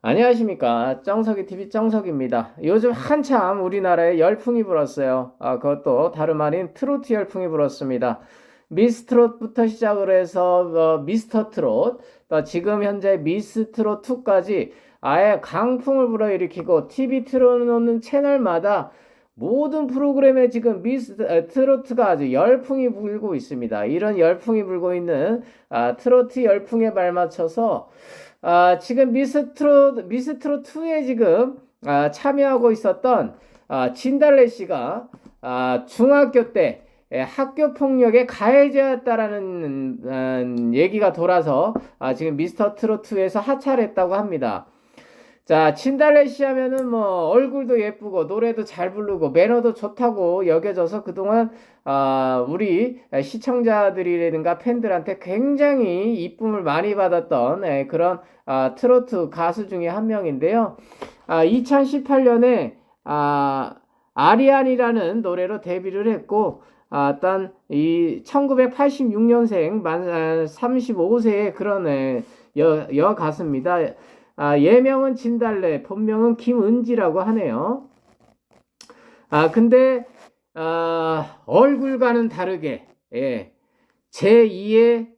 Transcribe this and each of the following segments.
안녕하십니까. 정석이TV 정석입니다. 요즘 한참 우리나라에 열풍이 불었어요. 그것도 다름 아닌 트로트 열풍이 불었습니다. 미스트롯부터 시작을 해서 미스터 트롯, 또 지금 현재 미스트롯 2까지 아예 강풍을 불어일으키고 TV 틀어놓는 채널마다 모든 프로그램에 지금 트로트가 아주 열풍이 불고 있습니다. 이런 열풍이 불고 있는 트로트 열풍에 발맞춰서 지금 미스트롯 2에 지금 참여하고 있었던 진달래 씨가 중학교 때 학교 폭력의 가해자였다라는 얘기가 돌아서 지금 미스터 트롯 2에서 하차했다고 합니다. 자, 진달래 씨 하면은 뭐 얼굴도 예쁘고 노래도 잘 부르고 매너도 좋다고 여겨져서 그동안 우리 시청자들이라든가 팬들한테 굉장히 이쁨을 많이 받았던 그런 트로트 가수 중에 한 명인데요. 2018년에 아리안이라는 노래로 데뷔를 했고 일단 이 1986년생 만 35세의 그런 여 가수입니다. 예명은 진달래, 본명은 김은지라고 하네요. 근데 얼굴과는 다르게 제2의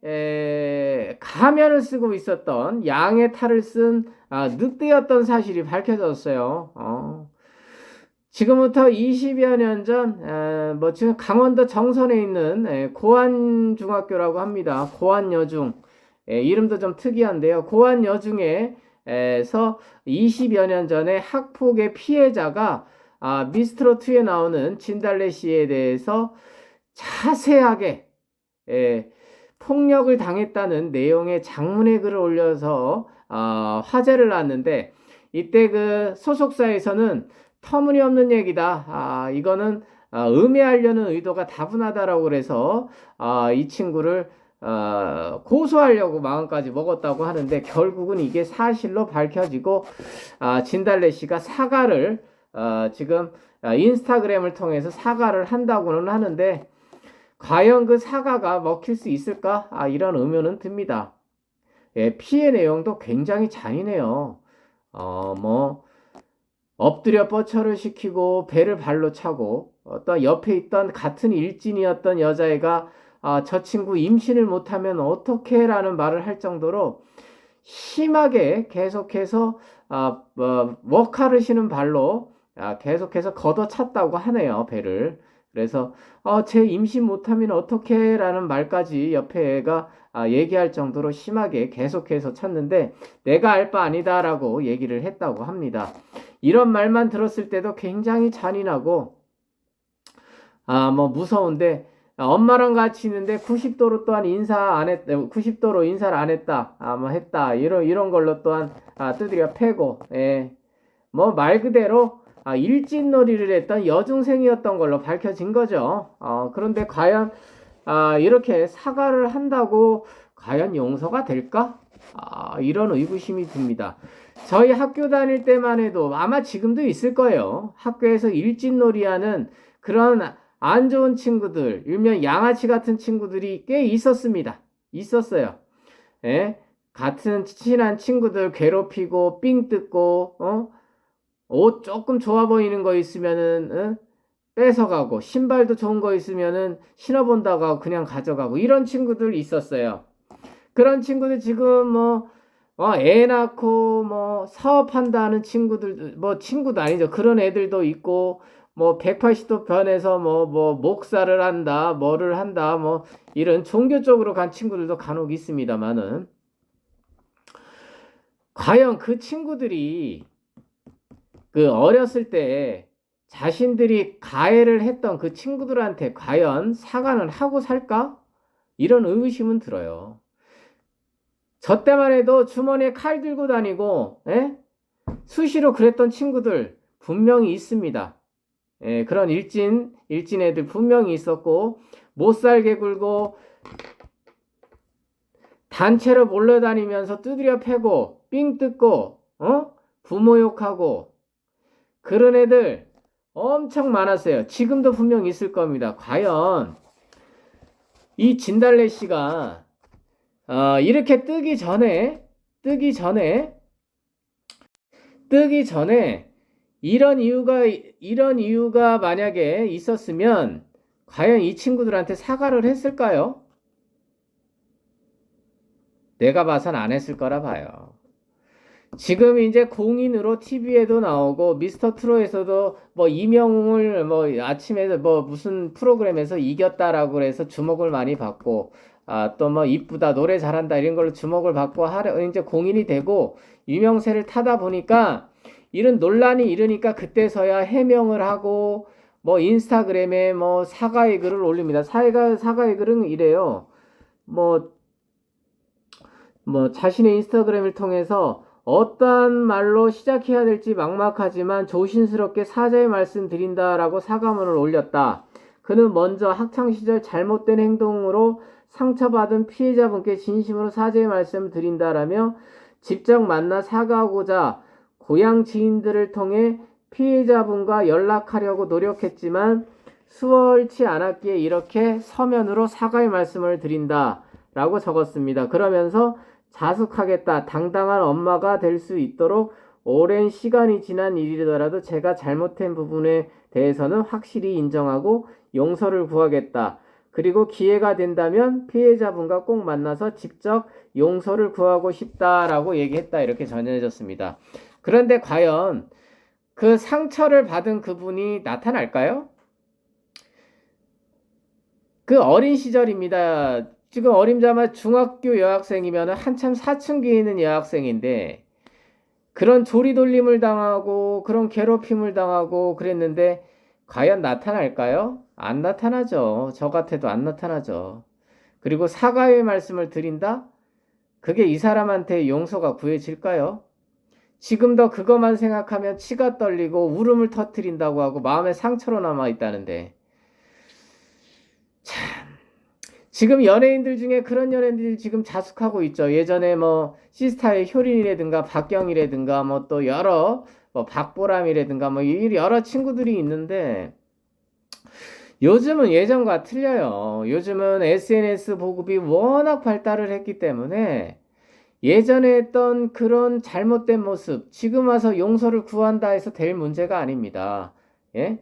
가면을 쓰고 있었던 양의 탈을 쓴 늑대였던 사실이 밝혀졌어요. 지금부터 20여 년 전, 지금 강원도 정선에 있는 고안중학교라고 합니다. 고안여중. 이름도 좀 특이한데요. 고안여중에 에서 20여 년 전에 학폭의 피해자가 미스트롯2에 나오는 진달래 씨에 대해서 자세하게 폭력을 당했다는 내용의 장문의 글을 올려서 화제를 낳았는데, 이때 그 소속사에서는 터무니없는 얘기다. 이거는 음해하려는 의도가 다분하다라고 그래서 이 친구를 고소하려고 마음까지 먹었다고 하는데, 결국은 이게 사실로 밝혀지고 진달래 씨가 사과를 지금 인스타그램을 통해서 사과를 한다고는 하는데, 과연 그 사과가 먹힐 수 있을까? 이런 의문은 듭니다. 피해 내용도 굉장히 잔인해요. 엎드려 뻗쳐를 시키고 배를 발로 차고, 어떤 옆에 있던 같은 일진이었던 여자애가 저 친구 임신을 못하면 어떡해? 라는 말을 할 정도로 심하게 계속해서 먹칼을 신은 발로 계속해서 걷어찼다고 하네요, 배를. 그래서 제 임신 못하면 어떡해? 라는 말까지 옆에 애가 얘기할 정도로 심하게 계속해서 찼는데, 내가 알 바 아니다 라고 얘기를 했다고 합니다. 이런 말만 들었을 때도 굉장히 잔인하고 무서운데, 엄마랑 같이 있는데 90도로 또한 인사 안 했다, 90도로 인사를 안 했다, 했다, 이런 걸로 또한 두드려 패고, 말 그대로 일진놀이를 했던 여중생이었던 걸로 밝혀진 거죠. 그런데 과연 이렇게 사과를 한다고 과연 용서가 될까? 이런 의구심이 듭니다. 저희 학교 다닐 때만 해도 아마 지금도 있을 거예요. 학교에서 일진놀이하는 그런 안 좋은 친구들, 일명 양아치 같은 친구들이 꽤 있었어요. 같은 친한 친구들 괴롭히고 삥 뜯고, 옷 조금 좋아 보이는 거 있으면은 뺏어가고, 신발도 좋은 거 있으면은 신어본다고 하고 그냥 가져가고, 이런 친구들 있었어요. 그런 친구들 지금 애 낳고 사업한다 하는 친구들, 친구도 아니죠. 그런 애들도 있고, 180도 변해서 목사를 한다, 뭐를 한다, 이런 종교 쪽으로 간 친구들도 간혹 있습니다만은, 과연 그 친구들이 그 어렸을 때 자신들이 가해를 했던 그 친구들한테 과연 사과는 하고 살까? 이런 의심은 들어요. 저 때만 해도 주머니에 칼 들고 다니고 수시로 그랬던 친구들 분명히 있습니다. 그런 일진 애들 분명히 있었고, 못살게 굴고 단체로 몰려다니면서 두드려 패고 삥 뜯고 부모 욕하고 그런 애들 엄청 많았어요. 지금도 분명 있을 겁니다. 과연 이 진달래 씨가 이렇게 뜨기 전에 뜨기 전에 이런 이유가 만약에 있었으면 과연 이 친구들한테 사과를 했을까요? 내가 봐선 안 했을 거라 봐요. 지금 이제 공인으로 TV에도 나오고 미스터 트롯에서도 뭐 이명웅을 뭐 아침에 뭐 무슨 프로그램에서 이겼다라고 그래서 주목을 많이 받고 또 뭐 이쁘다 노래 잘한다 이런 걸로 주목을 받고 하려 이제 공인이 되고 유명세를 타다 보니까 이런 논란이 일으니까 그때서야 해명을 하고 뭐 인스타그램에 뭐 사과의 글을 올립니다. 사과의 글은 이래요. 뭐 자신의 인스타그램을 통해서 어떠한 말로 시작해야 될지 막막하지만 조심스럽게 사죄의 말씀 드린다라고 사과문을 올렸다. 그는 먼저 학창시절 잘못된 행동으로 상처받은 피해자분께 진심으로 사죄의 말씀을 드린다라며 직접 만나 사과하고자 고향 지인들을 통해 피해자분과 연락하려고 노력했지만 수월치 않았기에 이렇게 서면으로 사과의 말씀을 드린다라고 적었습니다. 그러면서 자숙하겠다. 당당한 엄마가 될 수 있도록 오랜 시간이 지난 일이더라도 제가 잘못된 부분에 대해서는 확실히 인정하고 용서를 구하겠다. 그리고 기회가 된다면 피해자분과 꼭 만나서 직접 용서를 구하고 싶다라고 얘기했다. 이렇게 전해졌습니다. 그런데 과연 그 상처를 받은 그분이 나타날까요? 그 어린 시절입니다. 지금 어림잡아 중학교 여학생이면 한참 사춘기에 있는 여학생인데 그런 조리돌림을 당하고 그런 괴롭힘을 당하고 그랬는데 과연 나타날까요? 안 나타나죠. 저 같아도 안 나타나죠. 그리고 사과의 말씀을 드린다? 그게 이 사람한테 용서가 구해질까요? 지금도 그것만 생각하면 치가 떨리고 울음을 터뜨린다고 하고 마음에 상처로 남아있다는데 참 지금 연예인들 중에 그런 연예인들이 지금 자숙하고 있죠. 예전에 뭐 시스타의 효린이라든가 박경이라든가 뭐 또 여러 뭐 박보람이라든가 뭐 여러 친구들이 있는데 요즘은 예전과 틀려요. 요즘은 SNS 보급이 워낙 발달을 했기 때문에 예전에 했던 그런 잘못된 모습 지금 와서 용서를 구한다 해서 될 문제가 아닙니다. 예?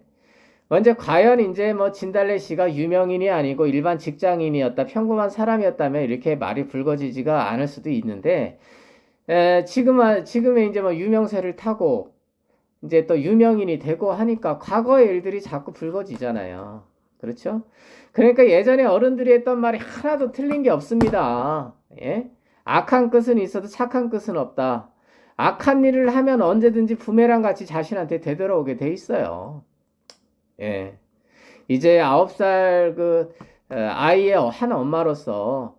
먼저 과연 이제 뭐 진달래 씨가 유명인이 아니고 일반 직장인이었다, 평범한 사람이었다면 이렇게 말이 불거지지가 않을 수도 있는데 지금의 이제 뭐 유명세를 타고 이제 또 유명인이 되고 하니까 과거의 일들이 자꾸 불거지잖아요. 그렇죠? 그러니까 예전에 어른들이 했던 말이 하나도 틀린 게 없습니다. 예? 악한 끝은 있어도 착한 끝은 없다. 악한 일을 하면 언제든지 부메랑 같이 자신한테 되돌아오게 돼 있어요. 예. 이제 9살 아이의 한 엄마로서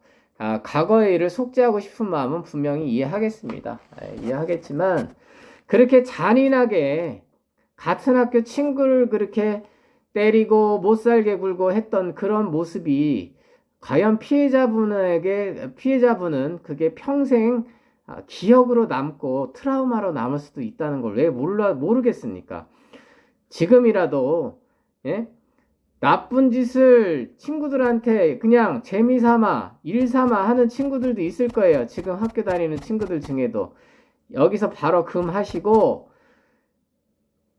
과거의 일을 속죄하고 싶은 마음은 분명히 이해하겠습니다. 이해하겠지만 그렇게 잔인하게 같은 학교 친구를 그렇게 때리고 못살게 굴고 했던 그런 모습이 과연 피해자분은 그게 평생 기억으로 남고 트라우마로 남을 수도 있다는 걸 왜 모르겠습니까? 지금이라도 예? 나쁜 짓을 친구들한테 그냥 재미삼아, 일삼아 하는 친구들도 있을 거예요. 지금 학교 다니는 친구들 중에도. 여기서 바로 금하시고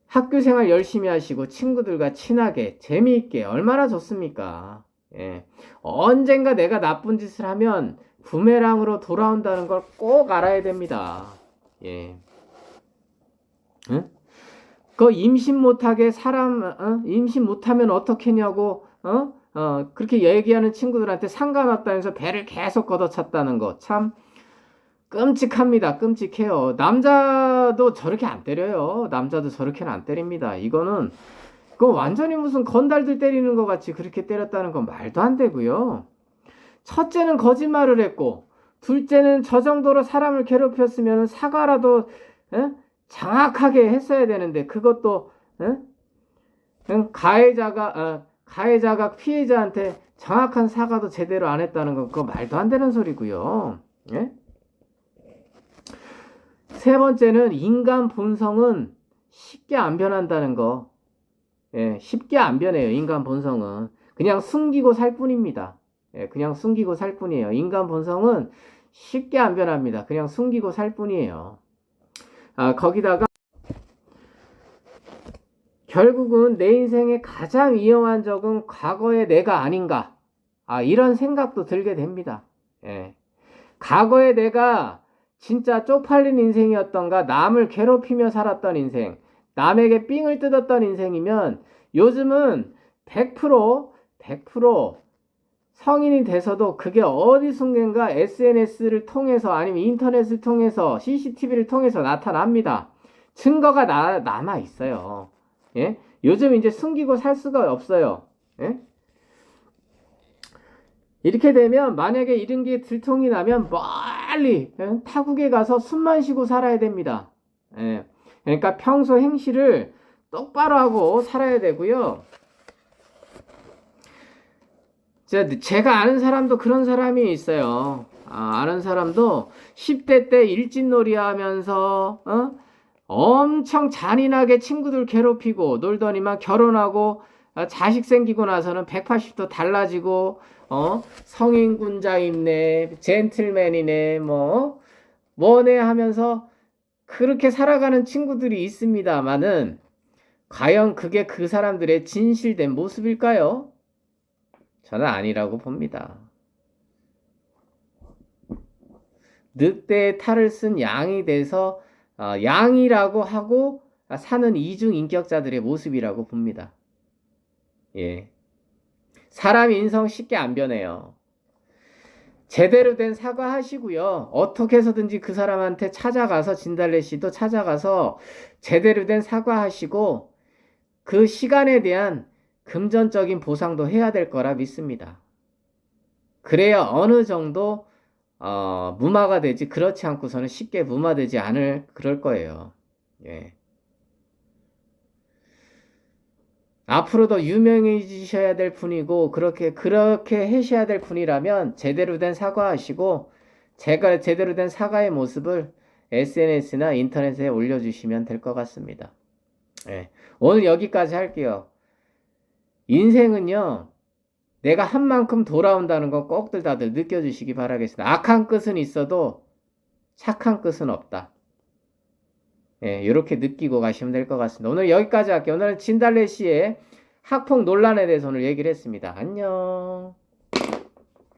학교 생활 열심히 하시고 친구들과 친하게 재미있게 얼마나 좋습니까? 예. 언젠가 내가 나쁜 짓을 하면 부메랑으로 돌아온다는 걸 꼭 알아야 됩니다. 예. 응? 임신 못하게 임신 못하면 어떻겠냐고, 그렇게 얘기하는 친구들한테 상관없다면서 배를 계속 걷어찼다는 거. 참, 끔찍합니다. 끔찍해요. 남자도 저렇게 안 때려요. 남자도 저렇게는 안 때립니다. 그거 완전히 무슨 건달들 때리는 것 같이 그렇게 때렸다는 건 말도 안 되고요. 첫째는 거짓말을 했고, 둘째는 저 정도로 사람을 괴롭혔으면 사과라도, 정확하게 했어야 되는데 그것도 가해자가 피해자한테 정확한 사과도 제대로 안 했다는 건 그거 말도 안 되는 소리고요. 예? 세 번째는 인간 본성은 쉽게 안 변한다는 거. 예, 쉽게 안 변해요. 인간 본성은 그냥 숨기고 살 뿐입니다. 예, 그냥 숨기고 살 뿐이에요. 인간 본성은 쉽게 안 변합니다. 그냥 숨기고 살 뿐이에요. 거기다가 결국은 내 인생의 가장 위험한 적은 과거의 내가 아닌가. 이런 생각도 들게 됩니다. 예. 과거의 내가 진짜 쪽팔린 인생이었던가, 남을 괴롭히며 살았던 인생, 남에게 삥을 뜯었던 인생이면 요즘은 100% 성인이 돼서도 그게 어디 순간가 SNS를 통해서 아니면 인터넷을 통해서 CCTV를 통해서 나타납니다. 증거가 남아 있어요. 예? 요즘 이제 숨기고 살 수가 없어요. 예? 이렇게 되면 만약에 이런 게 들통이 나면 멀리 타국에 가서 숨만 쉬고 살아야 됩니다. 예. 그러니까 평소 행실을 똑바로 하고 살아야 되고요. 제가 아는 사람도 그런 사람이 있어요. 아는 사람도 10대 때 일진놀이 하면서 엄청 잔인하게 친구들 괴롭히고 놀더니만 결혼하고 자식 생기고 나서는 180도 달라지고 성인군자 입네, 젠틀맨이네, 뭐네 하면서 그렇게 살아가는 친구들이 있습니다만은 과연 그게 그 사람들의 진실된 모습일까요? 저는 아니라고 봅니다. 늑대의 탈을 쓴 양이 돼서 양이라고 하고 사는 이중인격자들의 모습이라고 봅니다. 예. 사람 인성 쉽게 안 변해요. 제대로 된 사과하시고요. 어떻게 해서든지 그 사람한테 찾아가서 진달래 씨도 찾아가서 제대로 된 사과하시고 그 시간에 대한 금전적인 보상도 해야 될 거라 믿습니다. 그래야 어느 정도 무마가 되지, 그렇지 않고서는 쉽게 무마되지 않을 그럴 거예요. 예. 앞으로도 유명해지셔야 될 분이고 그렇게 하셔야 될 분이라면 제대로 된 사과하시고 제가 제대로 된 사과의 모습을 SNS나 인터넷에 올려주시면 될 것 같습니다. 예. 오늘 여기까지 할게요. 인생은요, 내가 한 만큼 돌아온다는 거 꼭들 다들 느껴주시기 바라겠습니다. 악한 끝은 있어도 착한 끝은 없다. 예, 이렇게 느끼고 가시면 될 것 같습니다. 오늘 여기까지 할게요. 오늘은 진달래 씨의 학폭 논란에 대해서 오늘 얘기를 했습니다. 안녕.